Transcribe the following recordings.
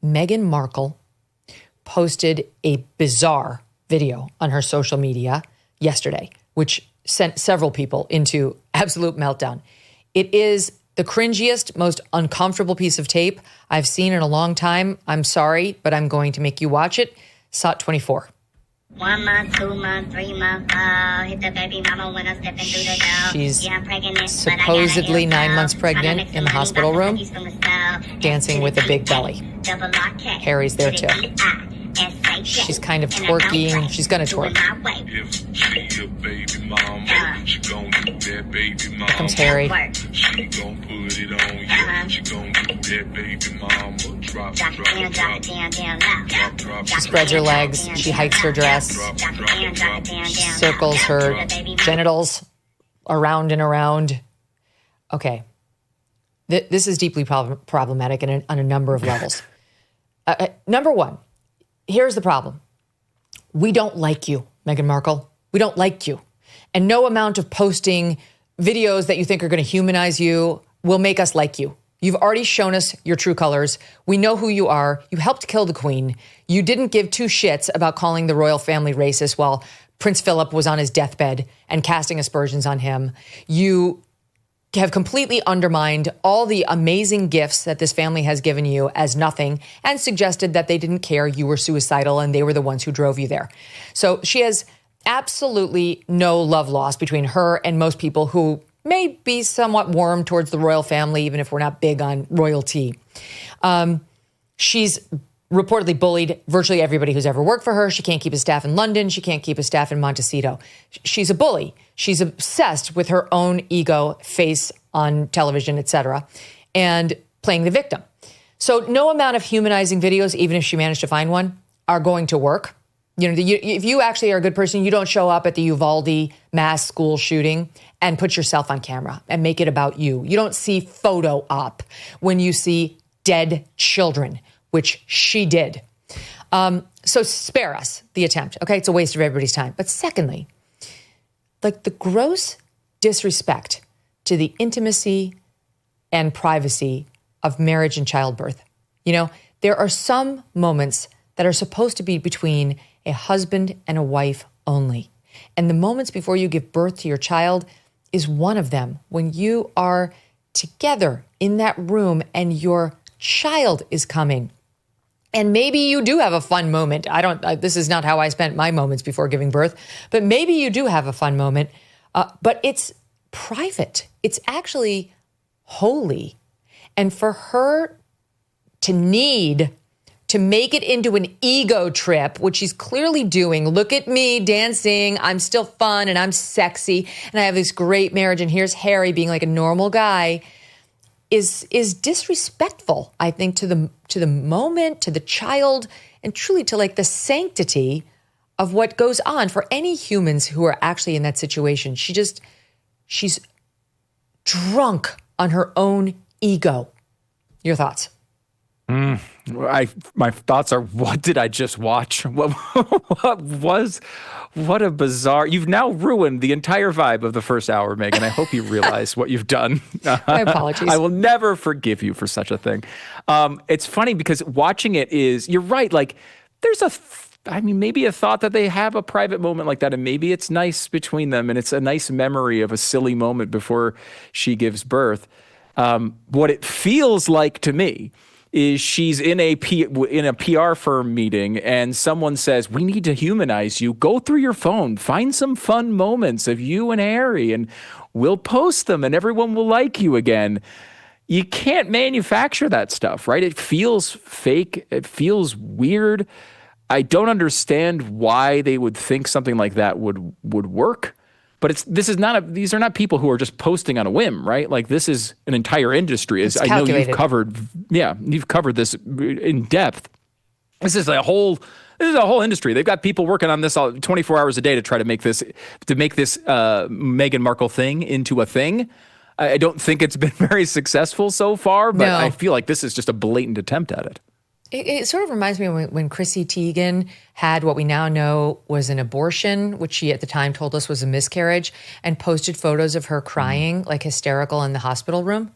Meghan Markle posted a bizarre video on her social media yesterday, which sent several people into absolute meltdown. It is the cringiest, most uncomfortable piece of tape I've seen in a long time. I'm sorry, but I'm going to make you watch it. SOT 24. 1 month, 2 month, 3 month, hit the baby mama when I'm stepping through the door. She's yeah, I'm pregnant, supposedly 9 months pregnant in the hospital room, dancing with a big belly. Harry's there too. She's kind of twerking. She's going to twerk. Here comes Harry. She spreads her legs. She hikes her dress. She circles her genitals around and around. Okay. This is deeply problematic on a number of levels. Number one, here's the problem. We don't like you, Meghan Markle. We don't like you. And no amount of posting videos that you think are going to humanize you will make us like you. You've already shown us your true colors. We know who you are. You helped kill the Queen. You didn't give two shits about calling the royal family racist while Prince Philip was on his deathbed and casting aspersions on him. You have completely undermined all the amazing gifts that this family has given you as nothing and suggested that they didn't care you were suicidal and they were the ones who drove you there. So she has absolutely no love lost between her and most people who may be somewhat warm towards the royal family, even if we're not big on royalty. She's reportedly bullied virtually everybody who's ever worked for her. She can't keep a staff in London. She can't keep a staff in Montecito. She's a bully. She's obsessed with her own ego, face on television, etc., and playing the victim. So no amount of humanizing videos, even if she managed to find one, are going to work. You know, if you actually are a good person, you don't show up at the Uvalde mass school shooting and put yourself on camera and make it about you. You don't see photo op when you see dead children, which she did. So spare us the attempt, okay? It's a waste of everybody's time. But secondly, like the gross disrespect to the intimacy and privacy of marriage and childbirth. You know, there are some moments that are supposed to be between a husband and a wife only. And the moments before you give birth to your child is one of them, when you are together in that room and your child is coming. And maybe you do have a fun moment. This is not how I spent my moments before giving birth, but maybe you do have a fun moment, but it's private. It's actually holy. And for her to need to make it into an ego trip, which she's clearly doing. Look at me dancing. I'm still fun and I'm sexy and I have this great marriage. And here's Harry being like a normal guy is disrespectful, I think, to the moment, to the child, and truly to like the sanctity of what goes on for any humans who are actually in that situation. She's drunk on her own ego. Your thoughts? My thoughts are, what did I just watch? What a bizarre, you've now ruined the entire vibe of the first hour, Megyn. I hope you realize what you've done. My apologies. I will never forgive you for such a thing. It's funny because watching it is, you're right, like there's maybe a thought that they have a private moment like that, and maybe it's nice between them, and it's a nice memory of a silly moment before she gives birth. What it feels like to me is she's in a PR firm meeting and someone says, we need to humanize you. Go through your phone, find some fun moments of you and Harry, and we'll post them and everyone will like you again. You can't manufacture that stuff, right? It feels fake. It feels weird. I don't understand why they would think something like that would work. But these are not people who are just posting on a whim, right? Like this is an entire industry. As I know you've covered this in depth. This is a whole industry. They've got people working on this 24 hours a day to try to make this Meghan Markle thing into a thing. I don't think it's been very successful so far, but no. I feel like this is just a blatant attempt at it. It sort of reminds me of when Chrissy Teigen had what we now know was an abortion, which she at the time told us was a miscarriage, and posted photos of her crying, like hysterical in the hospital room.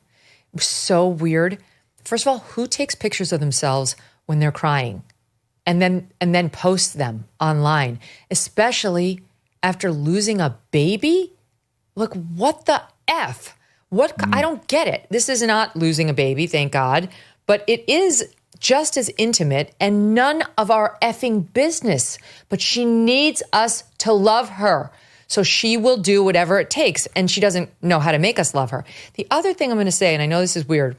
It was so weird. First of all, who takes pictures of themselves when they're crying and then post them online, especially after losing a baby? Look, what the F? I don't get it. This is not losing a baby, thank God, but it is just as intimate and none of our effing business. But she needs us to love her. So she will do whatever it takes, and she doesn't know how to make us love her. The other thing I'm going to say, and I know this is weird,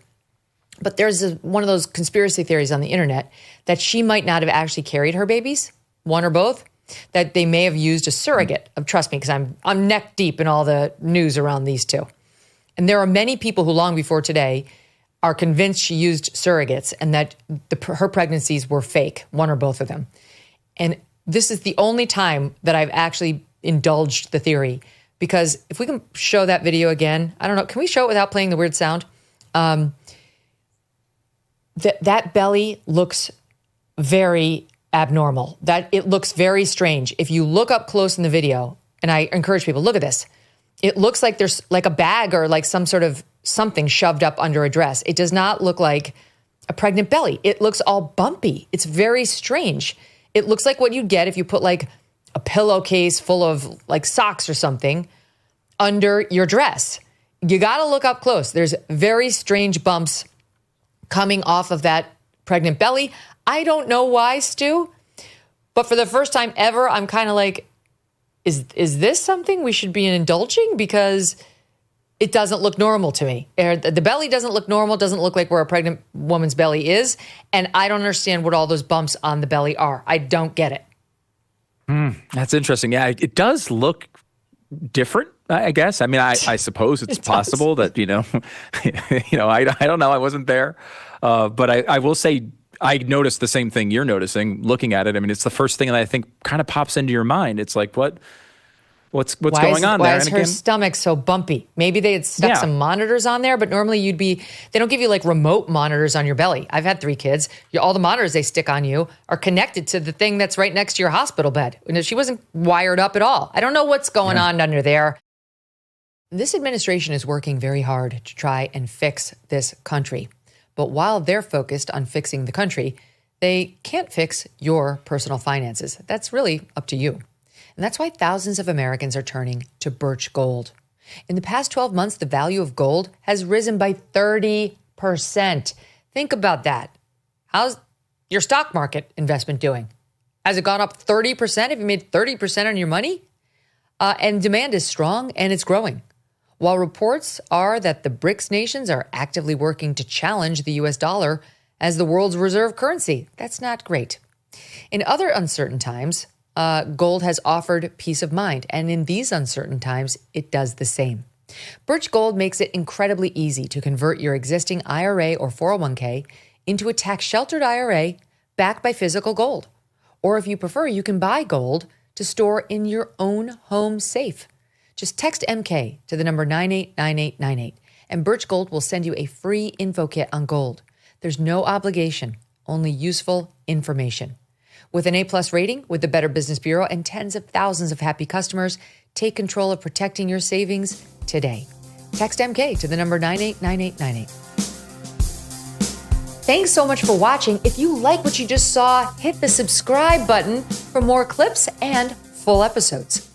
but there's one of those conspiracy theories on the internet that she might not have actually carried her babies, one or both, that they may have used a surrogate. Trust me, because I'm neck deep in all the news around these two. And there are many people who long before today are convinced she used surrogates and that her pregnancies were fake, one or both of them. And this is the only time that I've actually indulged the theory, because if we can show that video again, I don't know, can we show it without playing the weird sound? That belly looks very abnormal. That it looks very strange. If you look up close in the video, and I encourage people, look at this. It looks like there's like a bag or like some sort of something shoved up under a dress. It does not look like a pregnant belly. It looks all bumpy. It's very strange. It looks like what you'd get if you put like a pillowcase full of like socks or something under your dress. You got to look up close. There's very strange bumps coming off of that pregnant belly. I don't know why, Stu, but for the first time ever, I'm kind of like, is this something we should be indulging? Because it doesn't look normal to me. The belly doesn't look normal, doesn't look like where a pregnant woman's belly is. And I don't understand what all those bumps on the belly are. I don't get it. That's interesting. Yeah, it does look different, I guess. I mean, I suppose it's possible that, I don't know. I wasn't there. But I will say I noticed the same thing you're noticing looking at it. I mean, it's the first thing that I think kind of pops into your mind. It's like, what's going on there? Why is her stomach so bumpy? Maybe they had stuck some monitors on there, but normally they don't give you like remote monitors on your belly. I've had 3 kids. All the monitors they stick on you are connected to the thing that's right next to your hospital bed. She wasn't wired up at all. I don't know what's going on under there. This administration is working very hard to try and fix this country. But while they're focused on fixing the country, they can't fix your personal finances. That's really up to you. And that's why thousands of Americans are turning to Birch Gold. In the past 12 months, the value of gold has risen by 30%. Think about that. How's your stock market investment doing? Has it gone up 30%? Have you made 30% on your money? And demand is strong and it's growing. While reports are that the BRICS nations are actively working to challenge the US dollar as the world's reserve currency, that's not great. In other uncertain times, gold has offered peace of mind, and in these uncertain times, it does the same. Birch Gold makes it incredibly easy to convert your existing IRA or 401k into a tax-sheltered IRA backed by physical gold. Or if you prefer, you can buy gold to store in your own home safe. Just text MK to the number 989898, and Birch Gold will send you a free info kit on gold. There's no obligation, only useful information. With an A+ rating with the Better Business Bureau and tens of thousands of happy customers, take control of protecting your savings today. Text MK to the number 989898. Thanks so much for watching. If you like what you just saw, hit the subscribe button for more clips and full episodes.